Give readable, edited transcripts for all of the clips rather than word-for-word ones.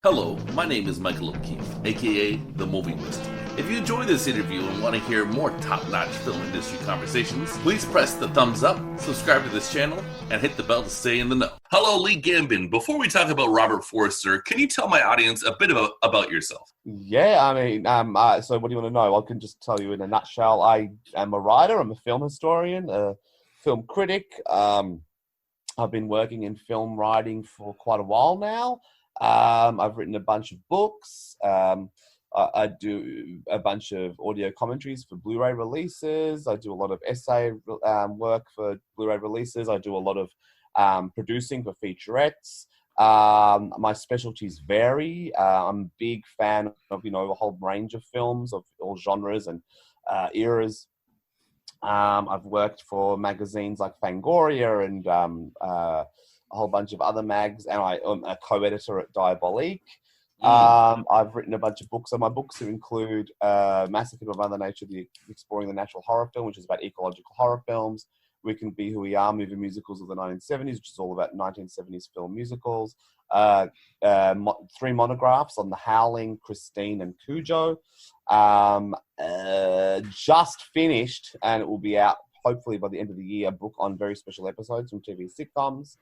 Hello, my name is Michael O'Keefe, aka The Movie List. If you enjoy this interview and want to hear more top-notch film industry conversations, please press the thumbs up, subscribe to this channel, and hit the bell to stay in the know. Hello, Lee Gambin. Before we talk about Robert Forster, can you tell my audience a bit about yourself? So what do you want to know? I can just tell you in a nutshell. I am a writer. I'm a film historian, a film critic. I've been working in film writing for quite a while now. I've written a bunch of books. I do a bunch of audio commentaries for Blu-ray releases. I do a lot of essay work for Blu-ray releases. I do a lot of producing for featurettes. My specialties vary. I'm a big fan of, a whole range of films of all genres and eras. I've worked for magazines like Fangoria and a whole bunch of other mags, and I'm a co-editor at Diabolique. I've written a bunch of books, so my books include Massacre of Mother Nature, Exploring the Natural Horror Film, which is about ecological horror films. We Can Be Who We Are, movie musicals of the 1970s, which is all about 1970s film musicals. 3 monographs on The Howling, Christine, and Cujo. Just finished, and it will be out hopefully by the end of the year, a book on very special episodes from TV sitcoms.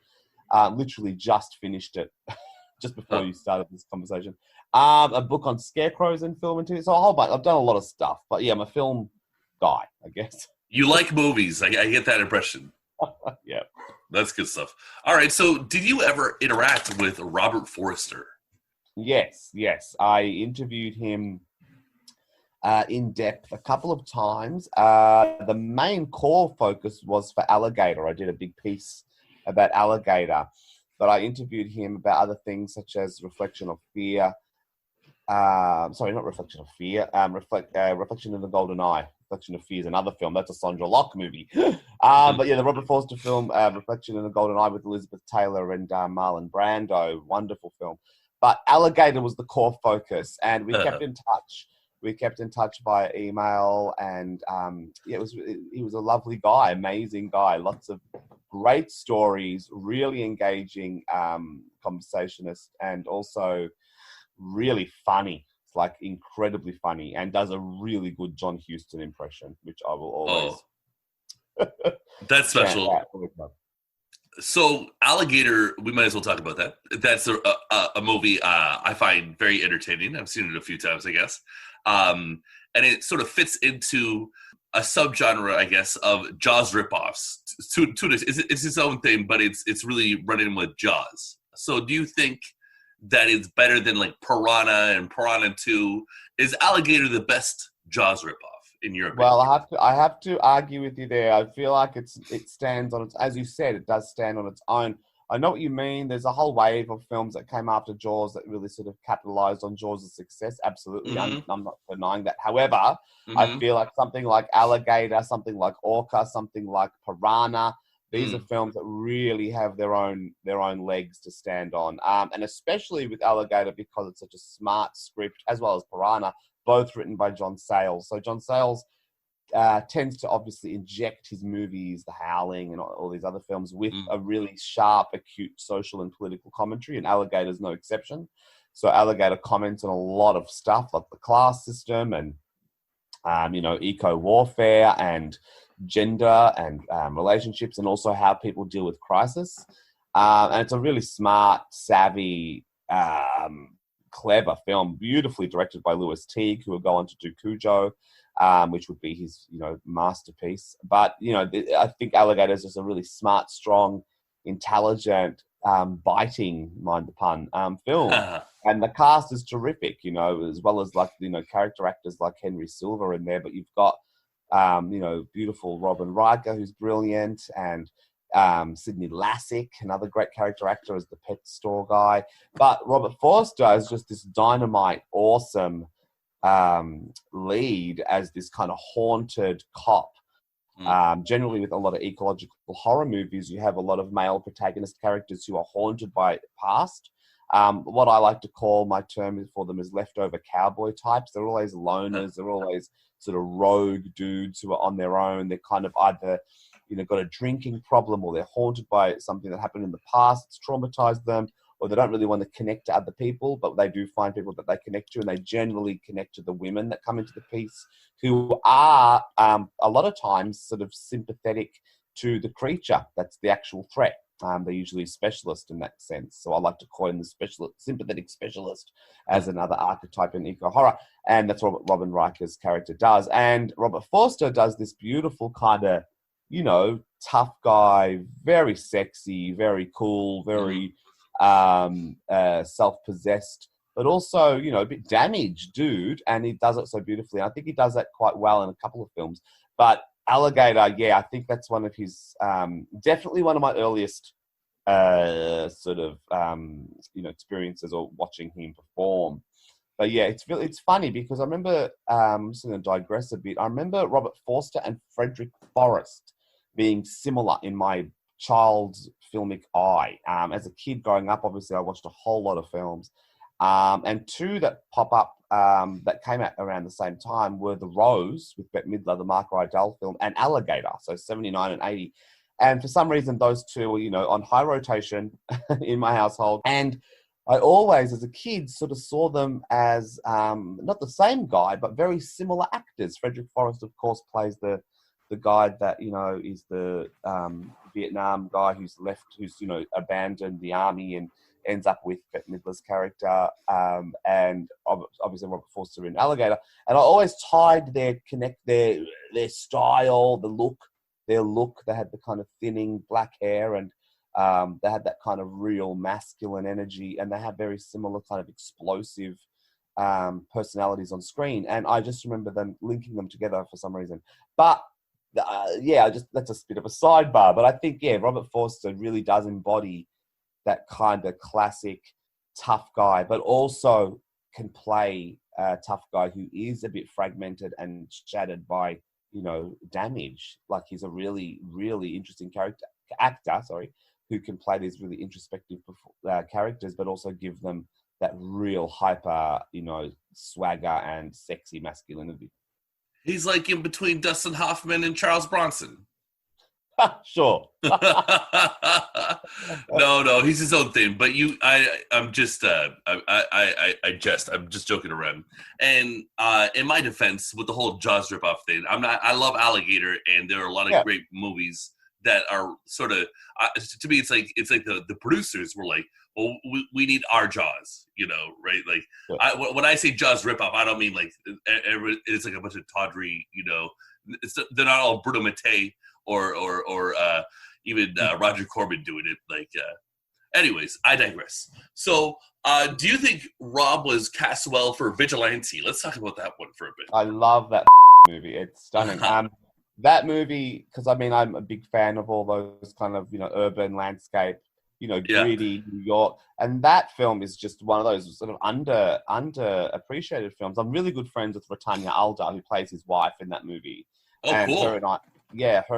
Literally just finished it just before you started this conversation. A book on scarecrows in film and TV. So a whole bunch. I've done a lot of stuff, but yeah, I'm a film guy, I guess. You like movies. I get that impression. Yeah. That's good stuff. All right, so did you ever interact with Robert Forster? Yes. I interviewed him in depth a couple of times. The main core focus was for Alligator. I did a big piece about Alligator, but I interviewed him about other things such as Reflection of Fear. Sorry, not Reflection of Fear. Reflection of the Golden Eye. Reflection of Fear is another film. That's a Sandra Locke movie. But yeah, the Robert Forster film, Reflection in the Golden Eye with Elizabeth Taylor and Marlon Brando. Wonderful film. But Alligator was the core focus, and we kept in touch. We kept in touch via email, and he was a lovely guy, amazing guy. Lots of great stories, really engaging conversationist, and also really funny. It's like incredibly funny, and does a really good John Huston impression, which I will always. That's special. So Alligator, we might as well talk about that. That's a movie I find very entertaining. I've seen it a few times, I guess. And it sort of fits into a subgenre, I guess, of Jaws ripoffs. It's its own thing, but it's really running with Jaws. So do you think that it's better than like Piranha and Piranha 2? Is Alligator the best Jaws ripoff in your opinion? Well, I have to argue with you there. I feel like it stands on its, as you said, it does stand on its own. I know what you mean. There's a whole wave of films that came after Jaws that really sort of capitalized on Jaws' success. Absolutely. Mm-hmm. I'm not denying that. However, I feel like something like Alligator, something like Orca, something like Piranha, these are films that really have their own legs to stand on. And especially with Alligator, because it's such a smart script, as well as Piranha, both written by John Sayles. So John Sayles tends to obviously inject his movies, The Howling and all these other films, with a really sharp, acute social and political commentary, and Alligator's no exception. So Alligator comments on a lot of stuff like the class system and, eco-warfare and gender and relationships, and also how people deal with crisis. And it's a really smart, savvy, clever film, beautifully directed by Lewis Teague, who will go on to do Cujo, which would be his, masterpiece. But, I think Alligator is just a really smart, strong, intelligent, biting, mind the pun, film. And the cast is terrific, as well as character actors like Henry Silva in there. But you've got, beautiful Robin Riker, who's brilliant, and Sidney Lassick, another great character actor as the pet store guy. But Robert Forster is just this dynamite, awesome lead as this kind of haunted cop. Generally, with a lot of ecological horror movies, you have a lot of male protagonist characters who are haunted by the past. What I like to call, my term for them, is leftover cowboy types. They're always loners. They're always sort of rogue dudes who are on their own. They're kind of either got a drinking problem, or they're haunted by something that happened in the past. It's traumatized them, or they don't really want to connect to other people, but they do find people that they connect to, and they generally connect to the women that come into the piece, who are a lot of times sort of sympathetic to the creature that's the actual threat. They're usually specialist in that sense. So I like to coin the sympathetic specialist as another archetype in eco-horror. And that's what Robin Riker's character does. And Robert Forster does this beautiful kind of, you know, tough guy, very sexy, very cool, very self-possessed, but also, you know, a bit damaged dude. And he does it so beautifully. I think he does that quite well in a couple of films. But Alligator, yeah, I think that's one of his, definitely one of my earliest experiences or watching him perform. But yeah, it's funny because I remember, I'm just going to digress a bit. I remember Robert Forster and Frederick Forrest being similar in my child's filmic eye. As a kid growing up, obviously I watched a whole lot of films. And two that pop up that came out around the same time were The Rose with Bette Midler, the Mark Rydell film, and Alligator, so 79 and 80. And for some reason, those two were, you know, on high rotation in my household. And I always, as a kid, sort of saw them as not the same guy, but very similar actors. Frederick Forrest, of course, plays the guy that, you know, is the Vietnam guy who's you know, abandoned the army and ends up with Bette Midler's character, and obviously Robert Forster in Alligator. And I always tied their style, their look. They had the kind of thinning black hair, and they had that kind of real masculine energy, and they had very similar kind of explosive personalities on screen. And I just remember them linking them together for some reason. But that's a bit of a sidebar. But I think, yeah, Robert Forster really does embody that kind of classic tough guy, but also can play a tough guy who is a bit fragmented and shattered by, you know, damage. Like, he's a really, really interesting actor, who can play these really introspective characters, but also give them that real hyper, you know, swagger and sexy masculinity. He's like in between Dustin Hoffman and Charles Bronson. Sure. No, he's his own thing. But I'm just joking around. And in my defense, with the whole Jaws ripoff thing, I love Alligator, and there are a lot of great movies that are sort of, to me, it's like the producers were like, well, we need our Jaws, you know, right? Like, when I say Jaws ripoff, I don't mean like it's like a bunch of tawdry, you know, they're not all Bruno Mattei or even Roger Corman doing it. Like, anyways, I digress. So, do you think Rob was cast well for Vigilante? Let's talk about that one for a bit. I love that movie. It's stunning. That movie, because I mean, I'm a big fan of all those kind of, you know, urban landscape, you know, gritty New York. And that film is just one of those sort of underappreciated films. I'm really good friends with Ratanya Alda, who plays his wife in that movie. Oh, and cool. Her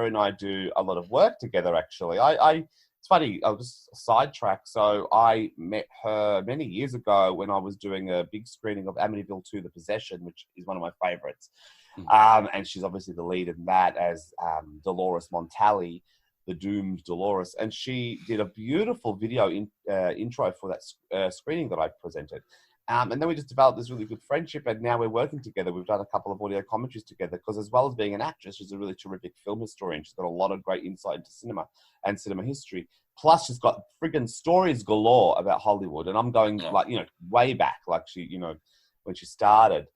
and I do a lot of work together, actually. It's funny, I'll just sidetrack. So I met her many years ago when I was doing a big screening of Amityville 2: The Possession, which is one of my favorites. And she's obviously the lead in that as Dolores Montali, the doomed Dolores. And she did a beautiful video intro for that screening that I presented. And then we just developed this really good friendship, and now we're working together. We've done a couple of audio commentaries together because, as well as being an actress, she's a really terrific film historian. She's got a lot of great insight into cinema and cinema history. Plus, she's got friggin' stories galore about Hollywood. And I'm going, like, you know, way back. Like, she, you know, when she started,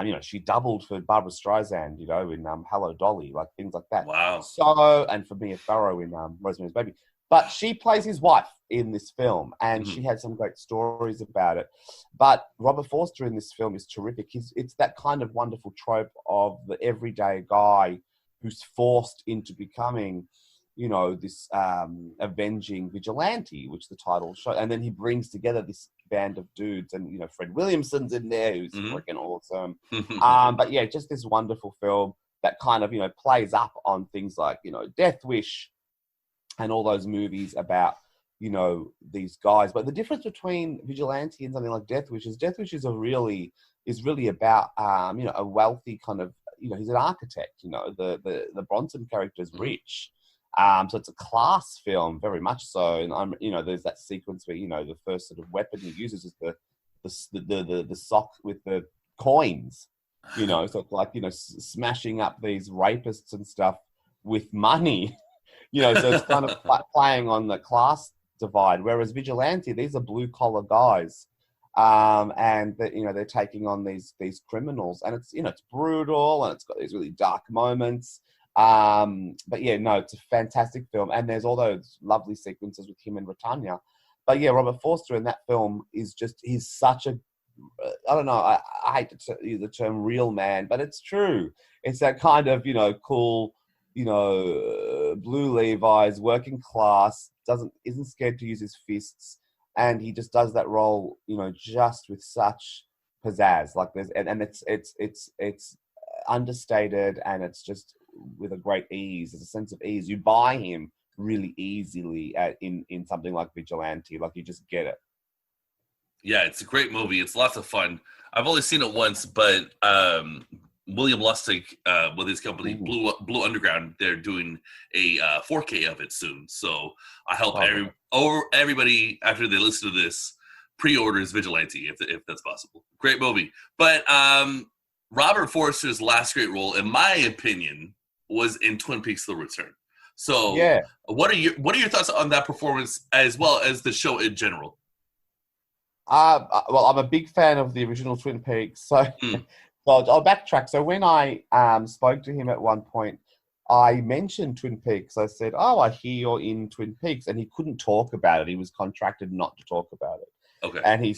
you know, she doubled for Barbara Streisand, you know, in Hello, Dolly, like things like that. Wow. So, and for Mia Farrow in Rosemary's Baby. But she plays his wife in this film, and she had some great stories about it. But Robert Forster in this film is terrific. It's that kind of wonderful trope of the everyday guy who's forced into becoming, you know, this avenging vigilante, which the title shows. And then he brings together this band of dudes, and, you know, Fred Williamson's in there, who's freaking awesome. But yeah, just this wonderful film that kind of, you know, plays up on things like, you know, Death Wish, and all those movies about, you know, these guys. But the difference between Vigilante and something like Death Wish is really about, you know, a wealthy kind of, you know, he's an architect, you know, the Bronson character is rich. So it's a class film, very much so. And there's that sequence where the first sort of weapon he uses is the sock with the coins. So it's like smashing up these rapists and stuff with money. So it's kind of playing on the class divide. Whereas Vigilante, these are blue collar guys, and they're taking on these criminals, and it's brutal and it's got these really dark moments. But yeah, no, it's a fantastic film, and there's all those lovely sequences with him and Britannia. But yeah, Robert Forster in that film he's such a, I don't know, I hate to use the term real man, but it's true. It's that kind of, cool, blue Levi's, working class, isn't scared to use his fists, and he just does that role, just with such pizzazz. Like it's understated, and it's just with a great ease. There's a sense of ease. You buy him really easily in something like Vigilante. Like, you just get it. Yeah, it's a great movie. It's lots of fun. I've only seen it once, but William Lustig with his company Blue Underground, they're doing a 4K of it soon. So I hope everybody, after they listen to this, pre-orders Vigilante if that's possible. Great movie. But Robert Forster's last great role, in my opinion, was in Twin Peaks: The Return. So yeah, what are your thoughts on that performance as well as the show in general? Well, I'm a big fan of the original Twin Peaks, so I'll backtrack. So when I spoke to him at one point, I mentioned Twin Peaks. I said, "Oh, I hear you're in Twin Peaks," and he couldn't talk about it. He was contracted not to talk about it. Okay. And he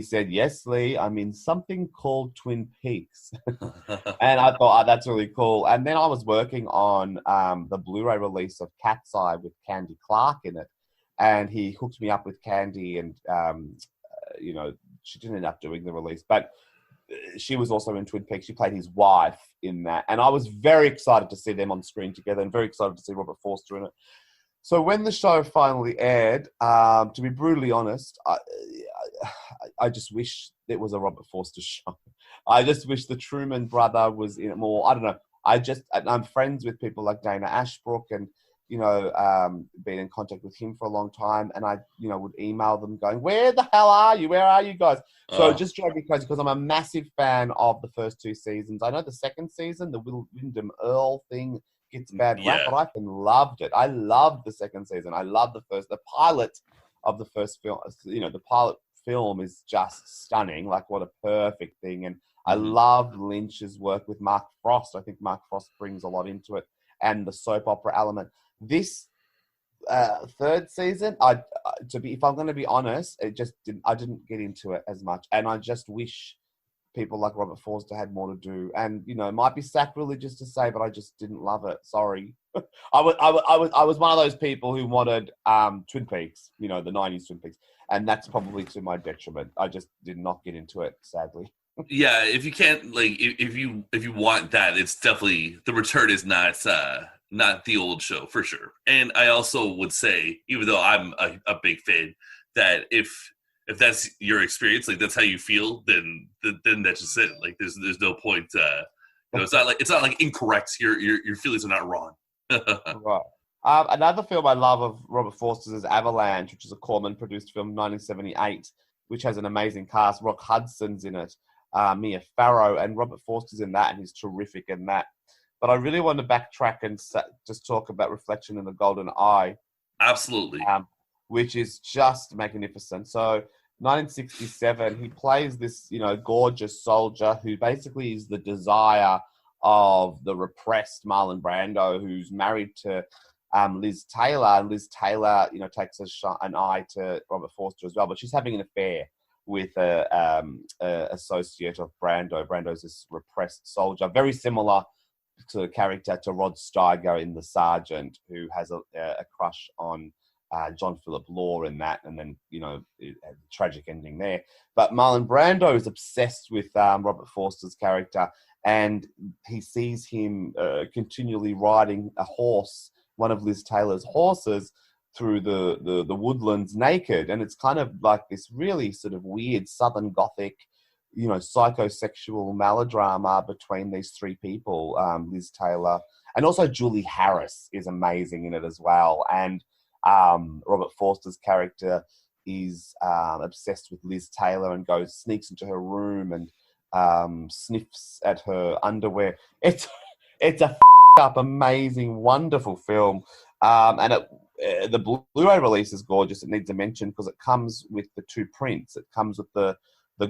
said, "Yes, Lee, I'm in something called Twin Peaks." And I thought, oh, that's really cool. And then I was working on the Blu-ray release of Cat's Eye with Candy Clark in it, and he hooked me up with Candy, and she didn't end up doing the release, but she was also in Twin Peaks. She played his wife in that, and I was very excited to see them on screen together, and very excited to see Robert Forster in it. So when the show finally aired, to be brutally honest, I just wish it was a Robert Forster show. I just wish the Truman brother was in it more. I don't know. I'm friends with people like Dana Ashbrook, and been in contact with him for a long time, and I would email them going, "Where the hell are you? Where are you guys?" So it just drove me crazy, because I'm a massive fan of the first two seasons. I know the second season, the Wyndham Earl thing, gets bad rap, but I loved it. I loved the second season. I loved the pilot of the first film. The pilot film is just stunning. Like, what a perfect thing. And I loved Lynch's work with Mark Frost. I think Mark Frost brings a lot into it, and the soap opera element. This third season, if I'm going to be honest, I didn't get into it as much, and I just wish people like Robert Forster had more to do. And it might be sacrilegious to say, but I just didn't love it. Sorry. I was one of those people who wanted Twin Peaks, the 90s Twin Peaks, and that's probably to my detriment. I just did not get into it, sadly. Yeah, if you can't, like, if you want that, it's definitely, The Return is not the old show, for sure. And I also would say, even though I'm a big fan, that if that's your experience, like that's how you feel, then that's just it. Like there's no point. It's not like incorrect. Your feelings are not wrong. Right. Another film I love of Robert Forster's is Avalanche, which is a Corman-produced film, 1978, which has an amazing cast. Rock Hudson's in it, Mia Farrow, and Robert Forster's in that, and he's terrific in that. But I really want to backtrack and just talk about Reflection in the Golden Eye. Absolutely. Which is just magnificent. So 1967, he plays this, gorgeous soldier who basically is the desire of the repressed Marlon Brando, who's married to Liz Taylor. And Liz Taylor, takes an eye to Robert Forster as well. But she's having an affair with a associate of Brando. Brando's this repressed soldier, very similar to a character to Rod Steiger in The Sergeant, who has a crush on John Philip Law in that, and then a tragic ending there. But Marlon Brando is obsessed with Robert Forster's character, and he sees him continually riding a horse, one of Liz Taylor's horses, through the woodlands naked, and it's kind of like this really sort of weird Southern Gothic psychosexual melodrama between these three people, Liz Taylor, and also Julie Harris is amazing in it as well. And Robert Forster's character is obsessed with Liz Taylor and sneaks into her room and sniffs at her underwear. It's a up amazing, wonderful film, and the Blu-ray release is gorgeous. It needs a mention because it comes with the two prints. It comes with the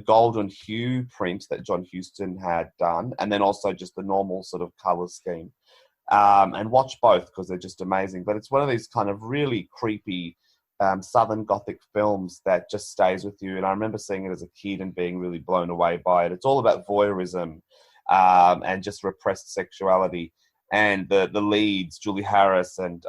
golden hue print that John Huston had done, and then also just the normal sort of color scheme. And watch both because they're just amazing. But it's one of these kind of really creepy Southern Gothic films that just stays with you. And I remember seeing it as a kid and being really blown away by it. It's all about voyeurism and just repressed sexuality. And the leads, Julie Harris and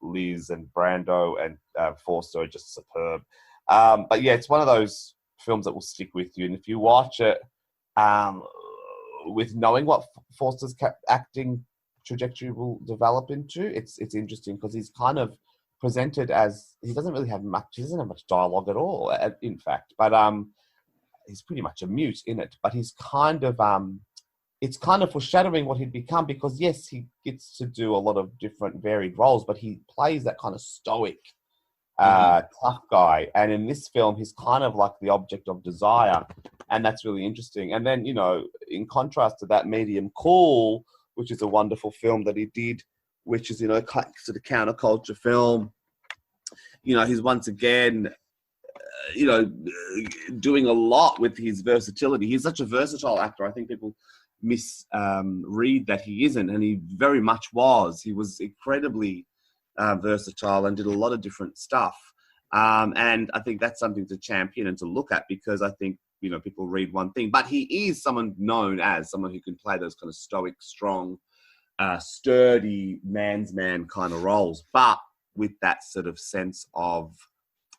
Liz and Brando and Forster, are just superb. But yeah, it's one of those films that will stick with you. And if you watch it with knowing what Forster's acting trajectory will develop into, it's interesting because he's kind of presented as he doesn't have much dialogue at all, in fact. But he's pretty much a mute in it. But he's kind of it's kind of foreshadowing what he'd become because, yes, he gets to do a lot of different varied roles, but he plays that kind of stoic, tough guy. And in this film, he's kind of like the object of desire, and that's really interesting. And then, in contrast to that, Medium Cool, which is a wonderful film that he did, which is, sort of counterculture film. He's once again, doing a lot with his versatility. He's such a versatile actor. I think people misread that he isn't, and he very much was. He was incredibly versatile and did a lot of different stuff. And I think that's something to champion and to look at because I think, people read one thing. But he is someone known as someone who can play those kind of stoic, strong, sturdy man's man kind of roles, but with that sort of sense of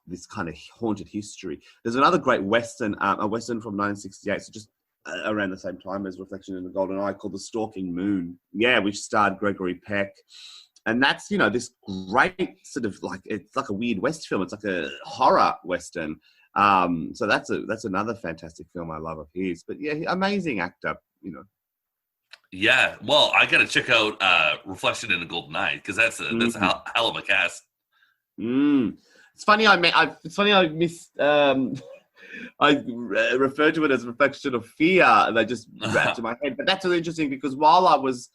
this kind of haunted history. There's another great Western, a Western from 1968, so just around the same time as Reflection in the Golden Eye, called The Stalking Moon. Yeah, which starred Gregory Peck. And that's, this great sort of it's like a weird West film. It's like a horror Western. So that's another fantastic film I love of his. But yeah, amazing actor, Yeah, well, I got to check out Reflection in the Golden Eye because that's a hell of a cast. It's funny I missed. I referred to it as Reflection of Fear, and I just wrapped in my head. But that's really interesting because while I was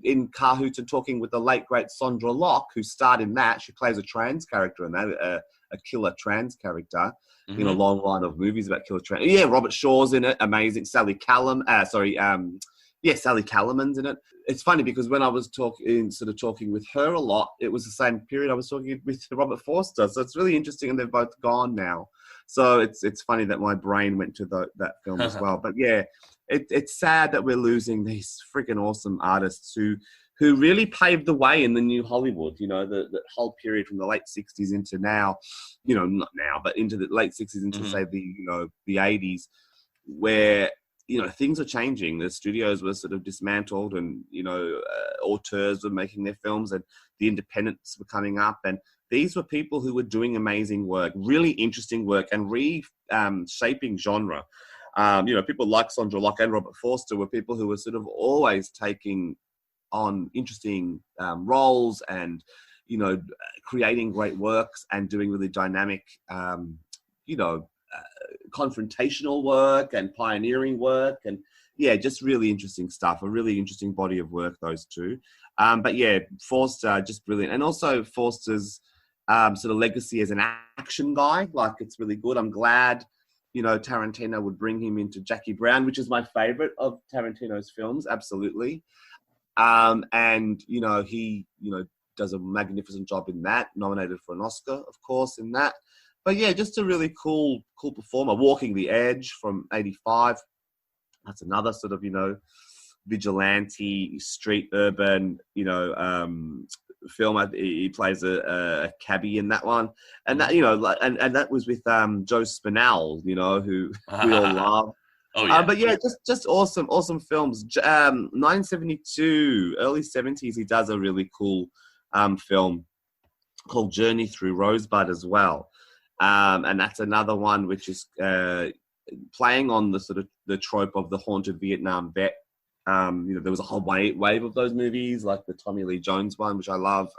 in cahoots and talking with the late great Sondra Locke, who starred in that, she plays a trans character in that, a killer trans character in a long line of movies about killer trans. Yeah, Robert Shaw's in it, amazing. Sally Callum, Sally Callaman's in it. It's funny because when I was talking with her a lot, it was the same period I was talking with Robert Forster. So it's really interesting, and they're both gone now. So it's funny that my brain went to that film as well. But yeah, it's sad that we're losing these freaking awesome artists who really paved the way in the new Hollywood. The whole period from the late 60s into now, not now, but into the late 60s into say the 80s, where things are changing. The studios were sort of dismantled, and auteurs were making their films, and the independents were coming up, and these were people who were doing amazing work, really interesting work, and shaping genre. People like Sondra Locke and Robert Forster were people who were sort of always taking on interesting roles and creating great works and doing really dynamic confrontational work and pioneering work, and just really interesting stuff. A really interesting body of work, those two. But yeah, Forster, just brilliant. And also Forster's sort of legacy as an action guy, it's really good. I'm glad Tarantino would bring him into Jackie Brown, which is my favorite of Tarantino's films, absolutely. And he does a magnificent job in that, nominated for an Oscar, of course, in that. But yeah, just a really cool performer. Walking the Edge from 85. That's another sort of, vigilante, street urban, film. He plays a cabbie in that one. And that, and that was with Joe Spinell, who we all love. Oh, yeah. But yeah, just awesome films. 1972, early 70s, he does a really cool film called Journey Through Rosebud as well. And that's another one which is playing on the sort of the trope of the haunted Vietnam vet. There was a whole wave of those movies, like the Tommy Lee Jones one, which I love.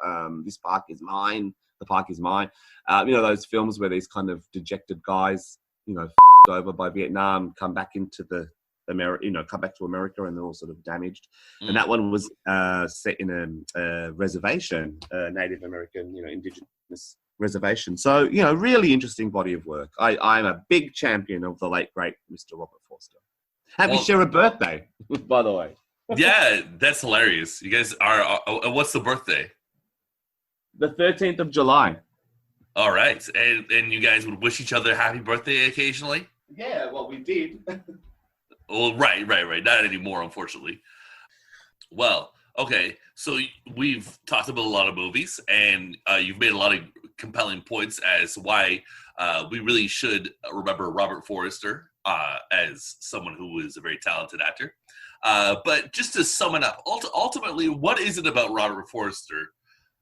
This Park Is Mine. The Park Is Mine. Those films where these kind of dejected guys, over by Vietnam, come back into come back to America, and they're all sort of damaged. And that one was set in a reservation, a Native American, indigenous reservation. So, really interesting body of work. I'm a big champion of the late, great Mr. Robert Forster. Happy share a birthday, by the way. Yeah, that's hilarious. You guys are, what's the birthday? The 13th of July. All right. And you guys would wish each other happy birthday occasionally? Yeah, well, we did. Well, right. Not anymore, unfortunately. Well, okay. So we've talked about a lot of movies, and you've made a lot of compelling points as why we really should remember Robert Forster as someone who is a very talented actor. But just to sum it up, ultimately, what is it about Robert Forster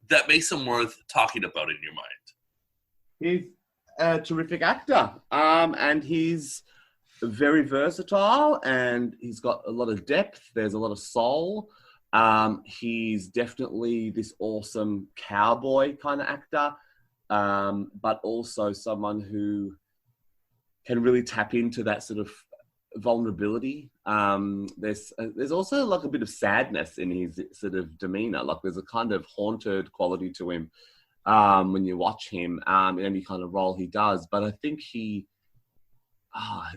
that makes him worth talking about in your mind? He's a terrific actor, and he's very versatile, and he's got a lot of depth. There's a lot of soul. He's definitely this awesome cowboy kind of actor, but also someone who can really tap into that sort of vulnerability. There's also like a bit of sadness in his sort of demeanor. Like there's a kind of haunted quality to him when you watch him in any kind of role he does. But I think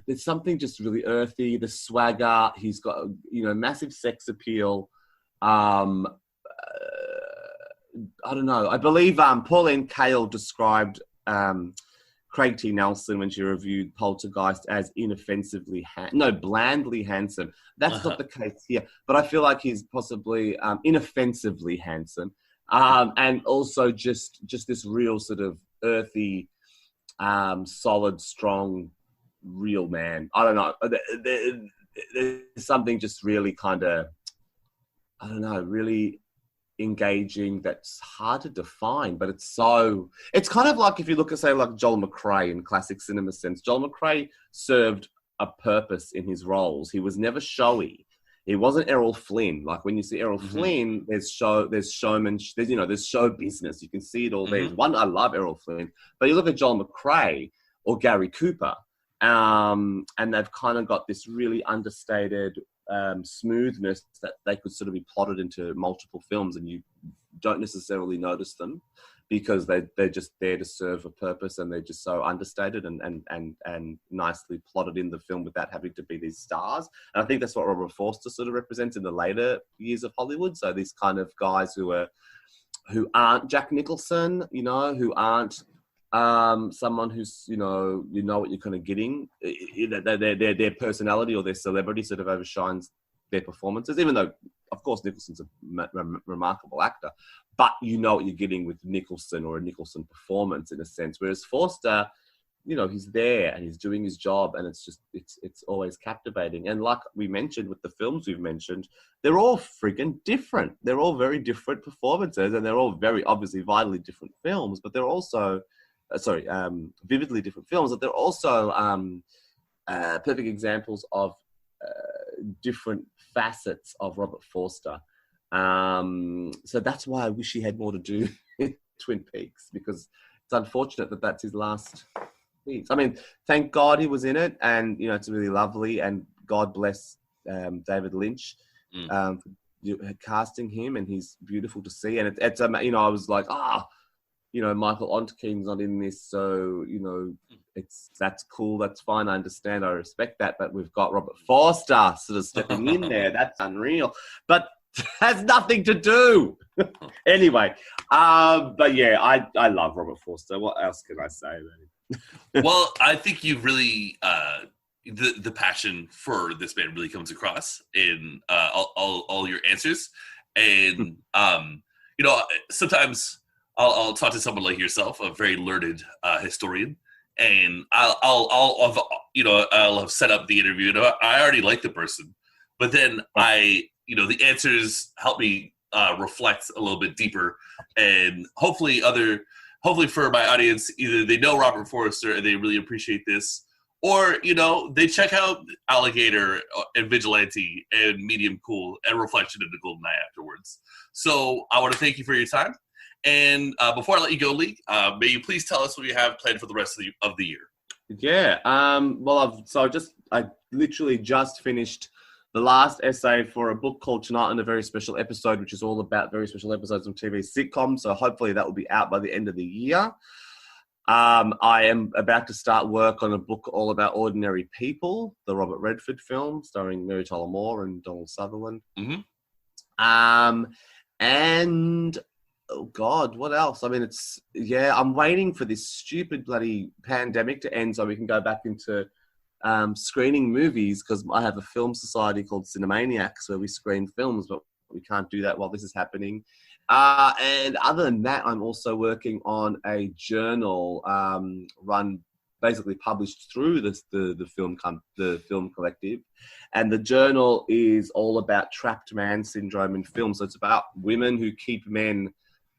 there's something just really earthy, the swagger. He's got, massive sex appeal. I don't know. I believe Pauline Kael described Craig T. Nelson, when she reviewed Poltergeist, as blandly handsome. That's not the case here, but I feel like he's possibly inoffensively handsome, and also just this real sort of earthy, solid, strong, real man. I don't know. There's something just really kind of, I don't know, really engaging that's hard to define, but it's kind of like if you look at, say, like Joel McCrea in classic cinema sense. Joel McCrea served a purpose in his roles. He was never showy. He wasn't Errol Flynn. Like when you see Errol Flynn, there's showmanship, there's show business. You can see it all there. I love Errol Flynn, but you look at Joel McCrea or Gary Cooper, and they've kind of got this really understated smoothness that they could sort of be plotted into multiple films, and you don't necessarily notice them because they're just there to serve a purpose, and they're just so understated and nicely plotted in the film without having to be these stars. And I think that's what Robert Forster sort of represents in the later years of Hollywood. So these kind of guys who aren't Jack Nicholson, who aren't someone who's, you know what you're kind of getting. Their personality or their celebrity sort of overshines their performances, even though, of course, Nicholson's a remarkable actor, but you know what you're getting with Nicholson, or a Nicholson performance in a sense. Whereas Forster, he's there and he's doing his job, and it's always captivating. And like we mentioned with the films we've mentioned, they're all friggin' different. They're all very different performances, and they're all very obviously vitally different films, but they're also vividly different films, but they're also perfect examples of different facets of Robert Forster. So that's why I wish he had more to do in Twin Peaks, because it's unfortunate that that's his last piece. I mean, thank God he was in it, and it's really lovely, and God bless David Lynch for casting him, and he's beautiful to see. And it's I was like, Michael Ontkean's not in this, so that's cool, that's fine, I understand, I respect that. But we've got Robert Forster sort of stepping in there. That's unreal, but has nothing to do. Anyway, but yeah, I love Robert Forster. What else can I say? Well, I think you really the passion for this band really comes across in all your answers, and sometimes I'll talk to someone like yourself, a very learned historian, and I'll have set up the interview, and I already like the person, but then the answers help me reflect a little bit deeper, and hopefully for my audience, either they know Robert Forster and they really appreciate this, Or, they check out Alligator and Vigilante and Medium Cool and Reflection in the Golden Eye afterwards. So I want to thank you for your time. And before I let you go, Lee, may you please tell us what you have planned for the rest of the year? Yeah. I literally just finished the last essay for a book called Tonight on a Very Special Episode, which is all about very special episodes of TV sitcoms. So hopefully that will be out by the end of the year. I am about to start work on a book all about ordinary people, the Robert Redford film starring Mary Tyler Moore and Donald Sutherland. Mm-hmm. And oh God, what else? I mean, I'm waiting for this stupid bloody pandemic to end so we can go back into screening movies, because I have a film society called Cinemaniacs where we screen films, but we can't do that while this is happening. And other than that, I'm also working on a journal basically published through the film collective, and the journal is all about trapped man syndrome in film. So it's about women who keep men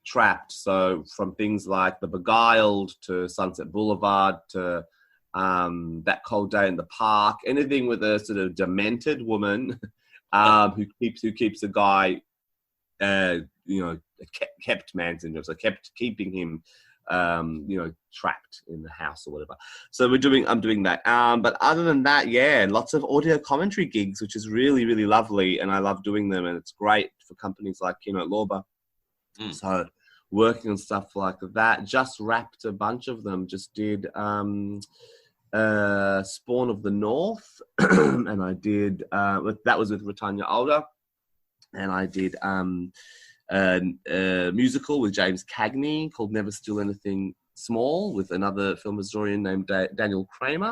trapped. So from things like The Beguiled to Sunset Boulevard to That Cold Day in the Park, anything with a sort of demented woman who keeps a guy, kept man syndrome, so keeping him, trapped in the house or whatever. So I'm doing that. But other than that, lots of audio commentary gigs, which is really, really lovely, and I love doing them, and it's great for companies like Lorber. So working on stuff like that. Just wrapped a bunch of them. Just did Spawn of the North, and I did that was with Retanya Alder, and I did a musical with James Cagney called Never Steal Anything Small with another film historian named Daniel Kramer,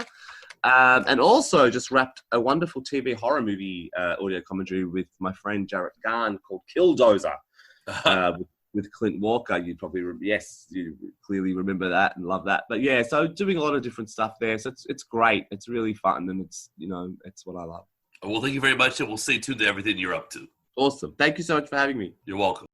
and also just wrapped a wonderful TV horror movie audio commentary with my friend Jarrett Garn called Killdozer. With Clint Walker. You clearly remember that and love that. But so doing a lot of different stuff there. So it's great. It's really fun, and it's what I love. Well, thank you very much, and we'll stay tuned to everything you're up to. Awesome. Thank you so much for having me. You're welcome.